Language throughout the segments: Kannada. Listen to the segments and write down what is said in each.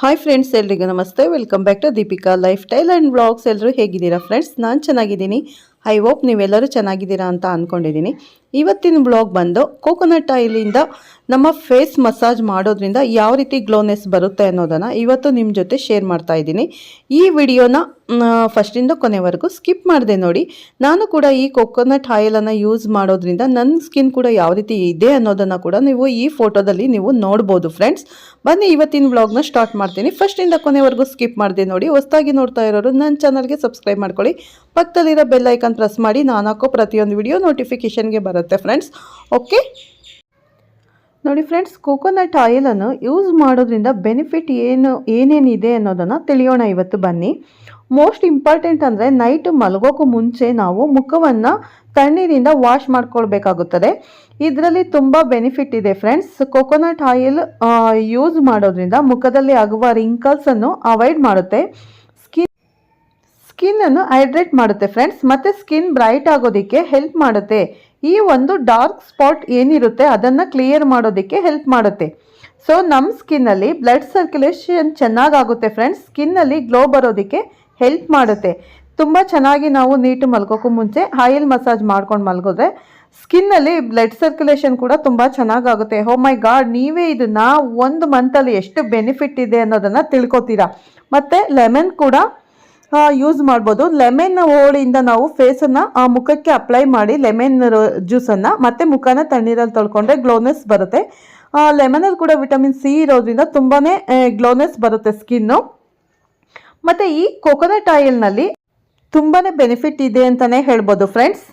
ಹಾಯ್ ಫ್ರೆಂಡ್ಸ್, ಎಲ್ರಿಗೂ ನಮಸ್ತೆ. Welcome back to Deepika lifestyle and blogs. ಎಲ್ಲರೂ ಹೇಗಿದ್ದೀರಾ ಫ್ರೆಂಡ್ಸ್? ನಾನು ಚೆನ್ನಾಗಿದ್ದೀನಿ. ಐ ಹೋಪ್ ನೀವೆಲ್ಲರೂ ಚೆನ್ನಾಗಿದ್ದೀರಾ ಅಂತ ಅಂದ್ಕೊಂಡಿದ್ದೀನಿ. ಇವತ್ತಿನ ಬ್ಲಾಗ್ ಬಂದು ಕೋಕೋನಟ್ ಆಯಿಲಿಂದ ನಮ್ಮ ಫೇಸ್ ಮಸಾಜ್ ಮಾಡೋದ್ರಿಂದ ಯಾವ ರೀತಿ ಗ್ಲೋನೆಸ್ ಬರುತ್ತೆ ಅನ್ನೋದನ್ನು ಇವತ್ತು ನಿಮ್ಮ ಜೊತೆ ಶೇರ್ ಮಾಡ್ತಾ ಇದ್ದೀನಿ. ಈ ವಿಡಿಯೋನ ಫಸ್ಟಿಂದ ಕೊನೆವರೆಗೂ ಸ್ಕಿಪ್ ಮಾಡಿದೆ ನೋಡಿ. ನಾನು ಕೂಡ ಈ ಕೋಕೋನಟ್ ಆಯಿಲನ್ನು ಯೂಸ್ ಮಾಡೋದ್ರಿಂದ ನನ್ನ ಸ್ಕಿನ್ ಕೂಡ ಯಾವ ರೀತಿ ಇದೆ ಅನ್ನೋದನ್ನು ಕೂಡ ನೀವು ಈ ಫೋಟೋದಲ್ಲಿ ನೀವು ನೋಡ್ಬೋದು ಫ್ರೆಂಡ್ಸ್. ಬನ್ನಿ ಇವತ್ತಿನ ಬ್ಲಾಗ್ನ ಸ್ಟಾರ್ಟ್ ಮಾಡ್ತೀನಿ. ಫಸ್ಟಿಂದ ಕೊನೆವರೆಗೂ ಸ್ಕಿಪ್ ಮಾಡಿದೆ ನೋಡಿ. ಹೊಸದಾಗಿ ನೋಡ್ತಾ ಇರೋರು ನನ್ನ ಚಾನಲ್ಗೆ ಸಬ್ಸ್ಕ್ರೈಬ್ ಮಾಡ್ಕೊಳ್ಳಿ. ಪಕ್ಕದಲ್ಲಿರೋ ಬೆಲ್ ಐಕಾನ್ ಪ್ರೆಸ್ ಮಾಡಿ ನಾನು ಹಾಕೋ ಪ್ರತಿಯೊಂದು ವಿಡಿಯೋ ನೋಟಿಫಿಕೇಷನ್ಗೆ ಬರುತ್ತೆ ಫ್ರೆಂಡ್ಸ್. ಓಕೆ ನೋಡಿ ಫ್ರೆಂಡ್ಸ್, ಕೋಕೋನಟ್ ಆಯಿಲನ್ನು ಯೂಸ್ ಮಾಡೋದ್ರಿಂದ ಬೆನಿಫಿಟ್ ಏನೇನಿದೆ ಅನ್ನೋದನ್ನು ತಿಳಿಯೋಣ ಇವತ್ತು. ಬನ್ನಿ. ಮೋಸ್ಟ್ ಇಂಪಾರ್ಟೆಂಟ್ ಅಂದರೆ ನೈಟ್ ಮಲಗೋಕ್ಕೂ ಮುಂಚೆ ನಾವು ಮುಖವನ್ನು ತಣ್ಣೀರಿಂದ ವಾಶ್ ಮಾಡ್ಕೊಳ್ಬೇಕಾಗುತ್ತದೆ. ಇದರಲ್ಲಿ ತುಂಬ ಬೆನಿಫಿಟ್ ಇದೆ ಫ್ರೆಂಡ್ಸ್. ಕೋಕೋನಟ್ ಆಯಿಲ್ ಯೂಸ್ ಮಾಡೋದ್ರಿಂದ ಮುಖದಲ್ಲಿ ಆಗುವ ರಿಂಕಲ್ಸನ್ನು ಅವಾಯ್ಡ್ ಮಾಡುತ್ತೆ. ಸ್ಕಿನ್ ಅನ್ನು ಹೈಡ್ರೇಟ್ ಮಾಡುತ್ತೆ ಫ್ರೆಂಡ್ಸ್. ಮತ್ತು ಸ್ಕಿನ್ ಬ್ರೈಟ್ ಆಗೋದಕ್ಕೆ ಹೆಲ್ಪ್ ಮಾಡುತ್ತೆ. ಈ ಒಂದು ಡಾರ್ಕ್ ಸ್ಪಾಟ್ ಏನಿರುತ್ತೆ ಅದನ್ನು ಕ್ಲಿಯರ್ ಮಾಡೋದಕ್ಕೆ ಹೆಲ್ಪ್ ಮಾಡುತ್ತೆ. ಸೊ ನಮ್ಮ ಸ್ಕಿನ್ನಲ್ಲಿ ಬ್ಲಡ್ ಸರ್ಕ್ಯುಲೇಷನ್ ಚೆನ್ನಾಗಾಗುತ್ತೆ ಫ್ರೆಂಡ್ಸ್. ಸ್ಕಿನ್ನಲ್ಲಿ ಗ್ಲೋ ಬರೋದಕ್ಕೆ ಹೆಲ್ಪ್ ಮಾಡುತ್ತೆ. ತುಂಬ ಚೆನ್ನಾಗಿ ನಾವು ನೀಟು ಮಲ್ಗೋಕ್ಕೂ ಮುಂಚೆ ಆಯಿಲ್ ಮಸಾಜ್ ಮಾಡ್ಕೊಂಡು ಮಲ್ಗೋದ್ರೆ ಸ್ಕಿನ್ನಲ್ಲಿ ಬ್ಲಡ್ ಸರ್ಕ್ಯುಲೇಷನ್ ಕೂಡ ತುಂಬ ಚೆನ್ನಾಗಾಗುತ್ತೆ. ಓ ಮೈ ಗಾಡ್, ನೀವೇ ಇದನ್ನು 1 ಮಂತಲ್ಲಿ ಎಷ್ಟು ಬೆನಿಫಿಟ್ ಇದೆ ಅನ್ನೋದನ್ನು ತಿಳ್ಕೊತೀರಾ. ಮತ್ತು ಲೆಮನ್ ಕೂಡ ಯೂಸ್ ಮಾಡ್ಬೋದು. ಲೆಮನ್ ಹೋಳಿಂದ ನಾವು ಫೇಸನ್ನು ಮುಖಕ್ಕೆ ಅಪ್ಲೈ ಮಾಡಿ ಲೆಮನ್ ಜ್ಯೂಸನ್ನು ಮತ್ತೆ ಮುಖನ ತಣ್ಣೀರಲ್ಲಿ ತೊಳ್ಕೊಂಡ್ರೆ ಗ್ಲೋನೆಸ್ ಬರುತ್ತೆ. ಲೆಮನಲ್ಲಿ ಕೂಡ ವಿಟಮಿನ್ ಸಿ ಇರೋದ್ರಿಂದ ತುಂಬಾ ಗ್ಲೋನೆಸ್ ಬರುತ್ತೆ ಸ್ಕಿನ್ನು. ಮತ್ತು ಈ ಕೋಕೋನಟ್ ಆಯಿಲ್ನಲ್ಲಿ ತುಂಬಾ ಬೆನಿಫಿಟ್ ಇದೆ ಅಂತಲೇ ಹೇಳ್ಬೋದು ಫ್ರೆಂಡ್ಸ್.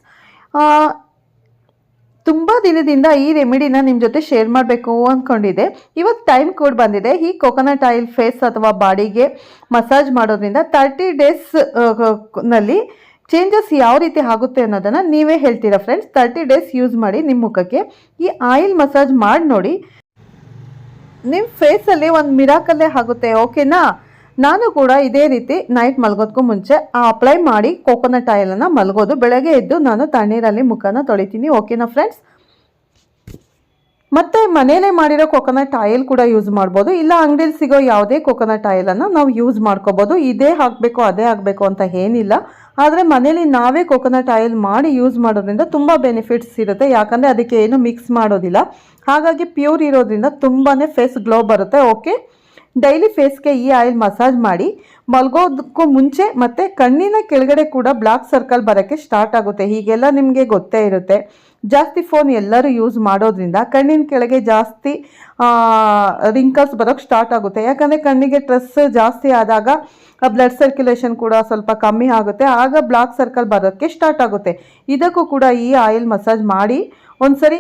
ತುಂಬ ದಿನದಿಂದ ಈ ರೆಮಿಡಿನ ನಿಮ್ಮ ಜೊತೆ ಶೇರ್ ಮಾಡಬೇಕು ಅಂದ್ಕೊಂಡಿದ್ದೆ. ಇವತ್ತು ಟೈಮ್ ಕೂಡ ಬಂದಿದೆ. ಈ ಕೋಕೋನಟ್ ಆಯಿಲ್ ಫೇಸ್ ಅಥವಾ ಬಾಡಿಗೆ ಮಸಾಜ್ ಮಾಡೋದ್ರಿಂದ 30 ಡೇಸ್ ನಲ್ಲಿ ಚೇಂಜಸ್ ಯಾವ ರೀತಿ ಆಗುತ್ತೆ ಅನ್ನೋದನ್ನು ನೀವೇ ಹೇಳ್ತೀರಾ ಫ್ರೆಂಡ್ಸ್. 30 ಡೇಸ್ ಯೂಸ್ ಮಾಡಿ ನಿಮ್ಮ ಮುಖಕ್ಕೆ ಈ ಆಯಿಲ್ ಮಸಾಜ್ ಮಾಡಿ ನೋಡಿ. ನಿಮ್ಮ ಫೇಸಲ್ಲಿ ಒಂದು ಮಿರಾಕಲ್ಲೇ ಆಗುತ್ತೆ. ಓಕೆನಾ? ನಾನು ಕೂಡ ಇದೇ ರೀತಿ ನೈಟ್ ಮಲಗೋದಕ್ಕೂ ಮುಂಚೆ ಅಪ್ಲೈ ಮಾಡಿ ಕೋಕೋನಟ್ ಆಯಿಲನ್ನು ಮಲಗೋದು. ಬೆಳಗ್ಗೆ ಎದ್ದು ನಾನು ತಣ್ಣೀರಲ್ಲಿ ಮುಖನ ತೊಳಿತೀನಿ. ಓಕೆನಾ ಫ್ರೆಂಡ್ಸ್? ಮತ್ತು ಮನೆಯಲ್ಲೇ ಮಾಡಿರೋ ಕೋಕೋನಟ್ ಆಯಿಲ್ ಕೂಡ ಯೂಸ್ ಮಾಡ್ಬೋದು. ಇಲ್ಲ ಅಂಗಡಿಲಿ ಸಿಗೋ ಯಾವುದೇ ಕೋಕೋನಟ್ ಆಯಿಲನ್ನು ನಾವು ಯೂಸ್ ಮಾಡ್ಕೋಬೋದು. ಇದೇ ಹಾಕಬೇಕು ಅದೇ ಆಗಬೇಕು ಅಂತ ಏನಿಲ್ಲ. ಆದರೆ ಮನೇಲಿ ನಾವೇ ಕೋಕೋನಟ್ ಆಯಿಲ್ ಮಾಡಿ ಯೂಸ್ ಮಾಡೋದ್ರಿಂದ ತುಂಬ ಬೆನಿಫಿಟ್ಸ್ ಇರುತ್ತೆ. ಯಾಕಂದರೆ ಅದಕ್ಕೆ ಏನು ಮಿಕ್ಸ್ ಮಾಡೋದಿಲ್ಲ. ಹಾಗಾಗಿ ಪ್ಯೂರ್ ಇರೋದ್ರಿಂದ ತುಂಬಾ ಫೇಸ್ ಗ್ಲೋ ಬರುತ್ತೆ. ಓಕೆ, ಡೈಲಿ ಫೇಸ್ಗೆ ಈ ಆಯಿಲ್ ಮಸಾಜ್ ಮಾಡಿ ಮಲಗೋದಕ್ಕೂ ಮುಂಚೆ ಮತ್ತು ಕಣ್ಣಿನ ಕೆಳಗಡೆ ಕೂಡ ಬ್ಲಾಕ್ ಸರ್ಕಲ್ ಬರೋಕ್ಕೆ ಸ್ಟಾರ್ಟ್ ಆಗುತ್ತೆ. ಹೀಗೆಲ್ಲ ನಿಮಗೆ ಗೊತ್ತೇ ಇರುತ್ತೆ. ಜಾಸ್ತಿ ಫೋನ್ ಎಲ್ಲರೂ ಯೂಸ್ ಮಾಡೋದ್ರಿಂದ ಕಣ್ಣಿನ ಕೆಳಗೆ ಜಾಸ್ತಿ ರಿಂಕಲ್ಸ್ ಬರೋಕ್ಕೆ ಸ್ಟಾರ್ಟ್ ಆಗುತ್ತೆ. ಯಾಕಂದರೆ ಕಣ್ಣಿಗೆ ಸ್ಟ್ರೆಸ್ ಜಾಸ್ತಿ ಆದಾಗ ಬ್ಲಡ್ ಸರ್ಕ್ಯುಲೇಷನ್ ಕೂಡ ಸ್ವಲ್ಪ ಕಮ್ಮಿ ಆಗುತ್ತೆ. ಆಗ ಬ್ಲಾಕ್ ಸರ್ಕಲ್ ಬರೋಕ್ಕೆ ಸ್ಟಾರ್ಟ್ ಆಗುತ್ತೆ. ಇದಕ್ಕೂ ಕೂಡ ಈ ಆಯಿಲ್ ಮಸಾಜ್ ಮಾಡಿ ಒಂದ್ಸರಿ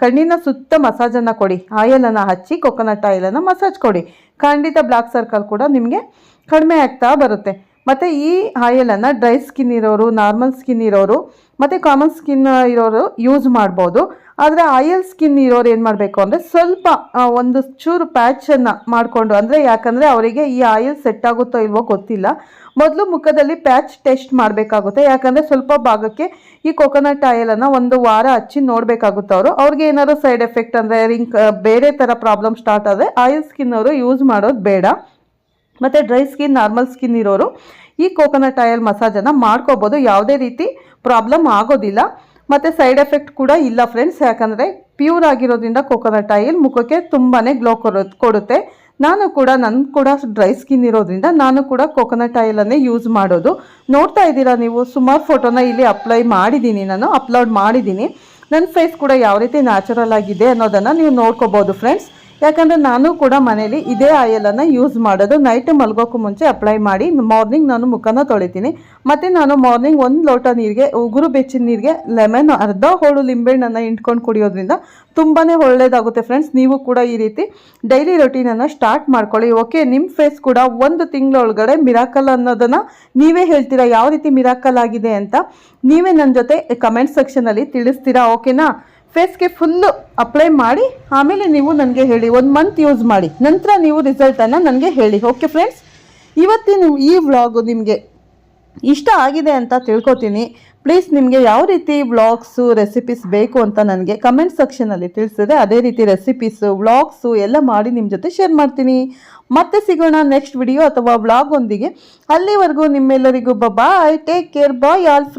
ಕಣ್ಣಿನ ಸುತ್ತ ಮಸಾಜನ್ನು ಕೊಡಿ. ಆಯಿಲನ್ನು ಹಚ್ಚಿ ಕೋಕೋನಟ್ ಆಯಿಲನ್ನು ಮಸಾಜ್ ಕೊಡಿ. ಖಂಡಿತ ಬ್ಲಾಕ್ ಸರ್ಕಲ್ ಕೂಡ ನಿಮಗೆ ಕಡಿಮೆ ಆಗ್ತಾ ಬರುತ್ತೆ. ಮತ್ತು ಈ ಆಯಿಲನ್ನು ಡ್ರೈ ಸ್ಕಿನ್ ಇರೋರು, ನಾರ್ಮಲ್ ಸ್ಕಿನ್ ಇರೋರು ಮತ್ತು ಕಾಮನ್ ಸ್ಕಿನ್ ಇರೋರು ಯೂಸ್ ಮಾಡ್ಬೋದು. ಆದರೆ ಆಯಿಲ್ ಸ್ಕಿನ್ ಇರೋರು ಏನು ಮಾಡಬೇಕು ಅಂದರೆ ಸ್ವಲ್ಪ ಒಂದು ಚೂರು ಪ್ಯಾಚನ್ನು ಮಾಡಿಕೊಂಡು, ಅಂದರೆ ಯಾಕಂದರೆ ಅವರಿಗೆ ಈ ಆಯಿಲ್ ಸೆಟ್ ಆಗುತ್ತೋ ಇಲ್ವೋ ಗೊತ್ತಿಲ್ಲ, ಮೊದಲು ಮುಖದಲ್ಲಿ ಪ್ಯಾಚ್ ಟೆಸ್ಟ್ ಮಾಡಬೇಕಾಗುತ್ತೆ. ಯಾಕಂದರೆ ಸ್ವಲ್ಪ ಭಾಗಕ್ಕೆ ಈ ಕೋಕೋನಟ್ ಆಯಿಲನ್ನು 1 ವಾರ ಹಚ್ಚಿ ನೋಡಬೇಕಾಗುತ್ತೆ. ಅವ್ರಿಗೆ ಏನಾದ್ರು ಸೈಡ್ ಎಫೆಕ್ಟ್ ಅಂದರೆ ಬೇರೆ ಥರ ಪ್ರಾಬ್ಲಮ್ ಸ್ಟಾರ್ಟ್ ಆದರೆ ಆಯಿಲ್ ಸ್ಕಿನ್ ಅವರು ಯೂಸ್ ಮಾಡೋದು ಬೇಡ. ಮತ್ತು ಡ್ರೈ ಸ್ಕಿನ್, ನಾರ್ಮಲ್ ಸ್ಕಿನ್ ಇರೋರು ಈ ಕೋಕೋನಟ್ ಆಯಿಲ್ ಮಸಾಜನ್ನು ಮಾಡ್ಕೋಬೋದು. ಯಾವುದೇ ರೀತಿ ಪ್ರಾಬ್ಲಮ್ ಆಗೋದಿಲ್ಲ ಮತ್ತು ಸೈಡ್ ಎಫೆಕ್ಟ್ ಕೂಡ ಇಲ್ಲ ಫ್ರೆಂಡ್ಸ್. ಯಾಕಂದರೆ ಪ್ಯೂರ್ ಆಗಿರೋದ್ರಿಂದ ಕೋಕೋನಟ್ ಆಯಿಲ್ ಮುಖಕ್ಕೆ ತುಂಬಾ ಗ್ಲೋ ಕೊಡುತ್ತೆ. ನಾನು ಕೂಡ ಡ್ರೈ ಸ್ಕಿನ್ ಇರೋದ್ರಿಂದ ನಾನು ಕೂಡ ಕೋಕೋನಟ್ ಆಯಿಲನ್ನೇ ಯೂಸ್ ಮಾಡೋದು. ನೋಡ್ತಾ ಇದ್ದೀರಾ ನೀವು, ಸುಮಾರು ಫೋಟೋನ ಇಲ್ಲಿ ಅಪ್ಲೋಡ್ ಮಾಡಿದ್ದೀನಿ. ನನ್ನ ಫೇಸ್ ಕೂಡ ಯಾವ ರೀತಿ ನ್ಯಾಚುರಲ್ ಆಗಿದೆ ಅನ್ನೋದನ್ನು ನೀವು ನೋಡ್ಕೋಬೋದು ಫ್ರೆಂಡ್ಸ್. ಯಾಕಂದರೆ ನಾನು ಕೂಡ ಮನೇಲಿ ಇದೇ ಆಯಿಲನ್ನು ಯೂಸ್ ಮಾಡೋದು. ನೈಟ್ ಮಲಗೋಕ್ಕೂ ಮುಂಚೆ ಅಪ್ಲೈ ಮಾಡಿ ಮಾರ್ನಿಂಗ್ ನಾನು ಮುಖನ ತೊಳಿತೀನಿ. ಮತ್ತು ನಾನು ಮಾರ್ನಿಂಗ್ 1 ಲೋಟ ನೀರಿಗೆ, ಉಗುರು ಬೆಚ್ಚಿನ ನೀರಿಗೆ ಲೆಮನ್ ಅರ್ಧ ಹೋಳು ಲಿಂಬೆಹಣ್ಣನ್ನು ಹಿಂಡ್ಕೊಂಡು ಕುಡಿಯೋದ್ರಿಂದ ತುಂಬಾ ಒಳ್ಳೆಯದಾಗುತ್ತೆ ಫ್ರೆಂಡ್ಸ್. ನೀವು ಕೂಡ ಈ ರೀತಿ ಡೈಲಿ ರೊಟೀನನ್ನು ಸ್ಟಾರ್ಟ್ ಮಾಡ್ಕೊಳ್ಳಿ. ಓಕೆ, ನಿಮ್ಮ ಫೇಸ್ ಕೂಡ 1 ತಿಂಗಳೊಳಗಡೆ ಮಿರಾಕಲ್ ಅನ್ನೋದನ್ನು ನೀವೇ ಹೇಳ್ತೀರಾ. ಯಾವ ರೀತಿ ಮಿರಾಕಲ್ ಆಗಿದೆ ಅಂತ ನೀವೇ ನನ್ನ ಜೊತೆ ಕಮೆಂಟ್ ಸೆಕ್ಷನಲ್ಲಿ ತಿಳಿಸ್ತೀರಾ. ಓಕೆನಾ? ಫೇಸ್ಗೆ ಫುಲ್ಲು ಅಪ್ಲೈ ಮಾಡಿ ಆಮೇಲೆ ನೀವು ನನಗೆ ಹೇಳಿ. 1 ಮಂತ್ ಯೂಸ್ ಮಾಡಿ ನಂತರ ನೀವು ರಿಸಲ್ಟನ್ನು ನನಗೆ ಹೇಳಿ. ಓಕೆ ಫ್ರೆಂಡ್ಸ್, ಇವತ್ತಿನ ಈ ವ್ಲಾಗು ನಿಮಗೆ ಇಷ್ಟ ಆಗಿದೆ ಅಂತ ತಿಳ್ಕೊತೀನಿ. ಪ್ಲೀಸ್ ನಿಮಗೆ ಯಾವ ರೀತಿ ವ್ಲಾಗ್ಸು ರೆಸಿಪೀಸ್ ಬೇಕು ಅಂತ ನನಗೆ ಕಮೆಂಟ್ ಸೆಕ್ಷನಲ್ಲಿ ತಿಳಿಸಿದ್ರೆ ಅದೇ ರೀತಿ ರೆಸಿಪೀಸು ವ್ಲಾಗ್ಸು ಎಲ್ಲ ಮಾಡಿ ನಿಮ್ಮ ಜೊತೆ ಶೇರ್ ಮಾಡ್ತೀನಿ. ಮತ್ತೆ ಸಿಗೋಣ ನೆಕ್ಸ್ಟ್ ವಿಡಿಯೋ ಅಥವಾ ವ್ಲಾಗ್ ಒಂದಿಗೆ. ಅಲ್ಲಿವರೆಗೂ ನಿಮ್ಮೆಲ್ಲರಿಗೂ ಬಾಯ್, ಟೇಕ್ ಕೇರ್, ಬಾಯ್ ಆಲ್.